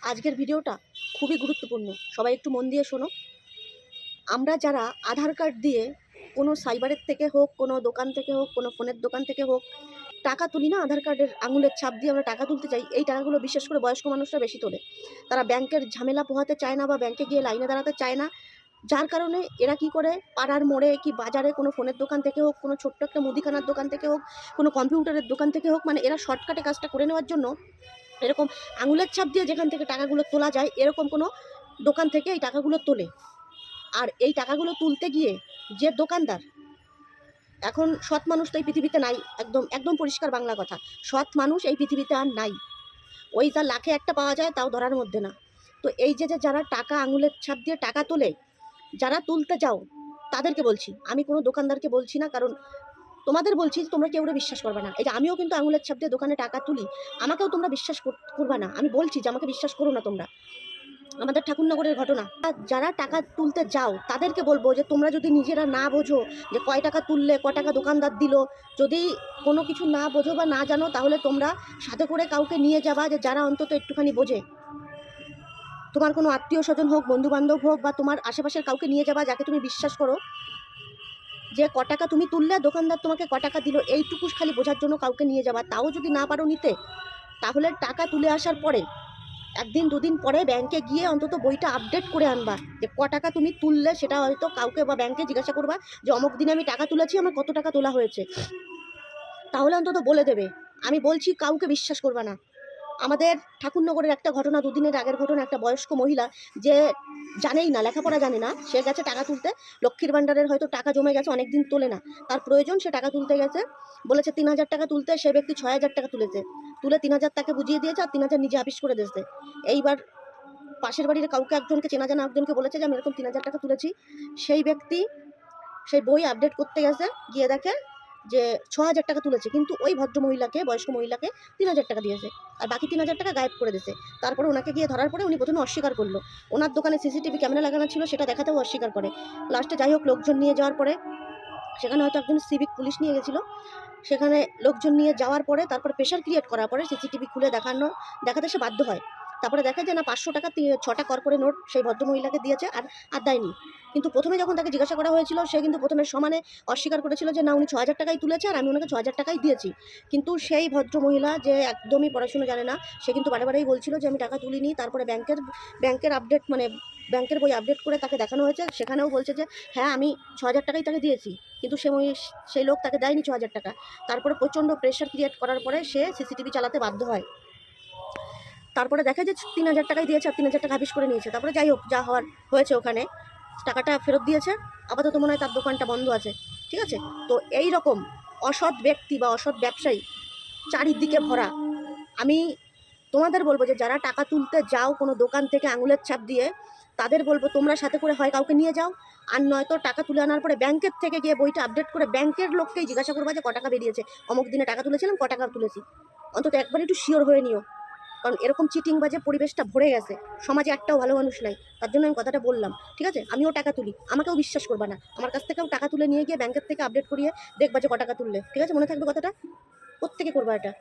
আজকের ভিডিওটা খুবই গুরুত্বপূর্ণ, সবাই একটু মন দিয়ে শোনো। আমরা যারা আধার কার্ড দিয়ে কোনো সাইবারের থেকে হোক, কোনো দোকান থেকে হোক, কোনো ফোনের দোকান থেকে হোক টাকা তুলি না, আধার কার্ডের আঙুলের ছাপ দিয়ে আমরা টাকা তুলতে চাই। এই টাকাগুলো বিশেষ করে বয়স্ক মানুষরা বেশি তোলে। তারা ব্যাংকের ঝামেলা পোহাতে চায় না বা ব্যাংকে গিয়ে লাইনে দাঁড়াতে চায় না, যার কারণে এরা কি করে, পাড়ার মোড়ে কি বাজারে কোনো ফোনের দোকান থেকে হোক, কোনো ছোট্ট একটা মুদিখানার দোকান থেকে হোক, কোনো কম্পিউটারের দোকান থেকে হোক, মানে এরা শর্টকাটে কাজটা করে নেওয়ার জন্য এরকম আঙুলের ছাপ দিয়ে যেখান থেকে টাকাগুলো তোলা যায় এরকম কোনো দোকান থেকে এই টাকাগুলো তোলে। আর এই টাকাগুলো তুলতে গিয়ে যে দোকানদার, এখন সৎ মানুষ তো এই পৃথিবীতে নাই, একদম একদম পরিষ্কার বাংলা কথা, সৎ মানুষ এই পৃথিবীতে আর নাই। ওই যা লাখে একটা পাওয়া যায় তাও ধরার মধ্যে না। তো এই যে যারা টাকা আঙুলের ছাপ দিয়ে টাকা তোলে, যারা তুলতে যাও তাদেরকে বলছি, আমি কোনো দোকানদারকে বলছি না, কারণ তোমাদের বলছি তোমরা কেউ বিশ্বাস করবে না। এই যে আমিও কিন্তু আঙুলের ছাপ দিয়ে দোকানে টাকা তুলি, আমাকেও তোমরা বিশ্বাস করবে না। আমি বলছি যে আমাকে বিশ্বাস করো না তোমরা, আমাদের ঠাকুরনগরের ঘটনা। যারা টাকা তুলতে যাও তাদেরকে বলবো যে তোমরা যদি নিজেরা না বোঝো যে কয় টাকা তুললে ক টাকা দোকানদার দিল, যদি কোনো কিছু না বোঝো বা না জানো, তাহলে তোমরা সাথে করে কাউকে নিয়ে যাবা যে যারা অন্তত একটুখানি বোঝে। তোমার কোনো আত্মীয় স্বজন হোক, বন্ধু বান্ধব হোক, বা তোমার আশেপাশের কাউকে নিয়ে যাবা যাকে তুমি বিশ্বাস করো যে ক টাকা তুমি তুললে দোকানদার তোমাকে ক টাকা দিল, এইটুকু খালি বোঝার জন্য কাউকে নিয়ে যাবা। তাও যদি না পারো নিতে, তাহলে টাকা তুলে আসার পরে একদিন দুদিন পরে ব্যাংকে গিয়ে অন্তত বইটা আপডেট করে আনবা যে ক টাকা তুমি তুললে। সেটা হয়তো কাউকে বা ব্যাংকে জিজ্ঞাসা করবা যে অমুক দিনে আমি টাকা তুলেছি, আমার কত টাকা তোলা হয়েছে, তাহলে অন্তত বলে দেবে। আমি বলছি কাউকে বিশ্বাস করবা না। আমাদের ঠাকুরনগরের একটা ঘটনা, দুদিনের আগের ঘটনা, একটা বয়স্ক মহিলা যে জানেই না, লেখাপড়া জানে না, সে গেছে টাকা তুলতে, লক্ষ্মীর ভাণ্ডারের হয়তো টাকা জমে গেছে, অনেকদিন তোলে না, তার প্রয়োজন, সে টাকা তুলতে গেছে, বলেছে 3,000 টাকা তুলতে, সে ব্যক্তি 6,000 টাকা তুলেছে, তুলে 3,000 তাকে বুঝিয়ে দিয়েছে আর 3,000 নিজে হাফিস করে দিয়েছে। এইবার পাশের বাড়ির কাউকে একজনকে, চেনা জানা একজনকে বলেছে যে আমি এরকম 3,000 টাকা তুলেছি। সেই ব্যক্তি সেই বই আপডেট করতে গেছে, গিয়ে দেখে যে 6,000 টাকা তুলেছে, কিন্তু ওই ভদ্রমহিলাকে, বয়স্ক মহিলাকে 3,000 টাকা দিয়েছে আর বাকি 3,000 টাকা গায়েব করে দিয়েছে। তারপরে ওনাকে গিয়ে ধরার পরে উনি প্রথমে অস্বীকার করলো, ওনার দোকানে সিসিটিভি ক্যামেরা লাগানো ছিল সেটা দেখাতেও অস্বীকার করে। লাস্টে যাই হোক, লোকজন নিয়ে যাওয়ার পরে, সেখানে হয়তো একজন সিভিক পুলিশ নিয়ে গেছিলো, সেখানে লোকজন নিয়ে যাওয়ার পরে তারপরে প্রেশার ক্রিয়েট করার পরে সিসিটিভি খুলে দেখাতে সে বাধ্য হয়। তারপরে দেখা যায় না 500 টাকা 6টা করকরে নোট সেই ভদ্রমহিলাকে দিয়েছে, আর দেয়নি। কিন্তু প্রথমে যখন তাকে জিজ্ঞাসা করা হয়েছিল, সে কিন্তু প্রথমে সমানে অস্বীকার করেছিল যে না, উনি 6,000 টাকাই তুলেছে আর আমি ওনাকে 6,000 টাকাই দিয়েছি। কিন্তু সেই ভদ্রমহিলা যে একদমই পড়াশুনো জানে না, সে কিন্তু বারেবারেই বলছিল যে আমি টাকা তুলিনি। তারপরে ব্যাংকের আপডেট, মানে ব্যাংকের বই আপডেট করে তাকে দেখানো হয়েছে, সেখানেও বলছে যে হ্যাঁ আমি 6,000 টাকাই তাকে দিয়েছি, কিন্তু সেই লোক তাকে দেয়নি 6,000 টাকা। তারপরে প্রচণ্ড প্রেশার ক্রিয়েট করার পরে সে সিসিটিভি চালাতে বাধ্য হয়। তারপরে দেখা যায় 3,000 টাকাই দিয়েছে আর 3,000 টাকা হাফিস করে নিয়েছে। তারপরে যাই হোক, যা হওয়ার হয়েছে, ওখানে টাকাটা ফেরত দিয়েছে। আপাতত মনে হয় তার দোকানটা বন্ধ আছে, ঠিক আছে। তো এই রকম অসৎ ব্যক্তি বা অসৎ ব্যবসায়ী চারিদিকে ভরা। আমি তোমাদের বলবো যে যারা টাকা তুলতে যাও কোনো দোকান থেকে আঙুলের ছাপ দিয়ে, তাদের বলবো তোমরা সাথে করে হয় কাউকে নিয়ে যাও, আর নয়তো টাকা তুলে আনার পরে ব্যাংকের থেকে গিয়ে বইটা আপডেট করে ব্যাংকের লোককেই জিজ্ঞাসা করবা যে ক টাকা বেরিয়েছে, অমুক দিনে টাকা তুলেছিলাম, ক টাকা তুলেছি। অন্তত একবার একটু শিওর হয়ে নিও, কারণ এরকম চিটিং বাজে পরিবেশটা ভরে গেছে, সমাজে একটাও ভালো মানুষ নাই। তার জন্য আমি কথাটা বললাম, ঠিক আছে। আমিও টাকা তুলি, আমাকেও বিশ্বাস করবা না, আমার কাছ থেকেও টাকা তুলে নিয়ে গিয়ে ব্যাংকের থেকে আপডেট করিয়ে দেখবা যে ক টাকা তুললে, ঠিক আছে, মনে থাকবে কথাটা, প্রত্যেকে করবা এটা।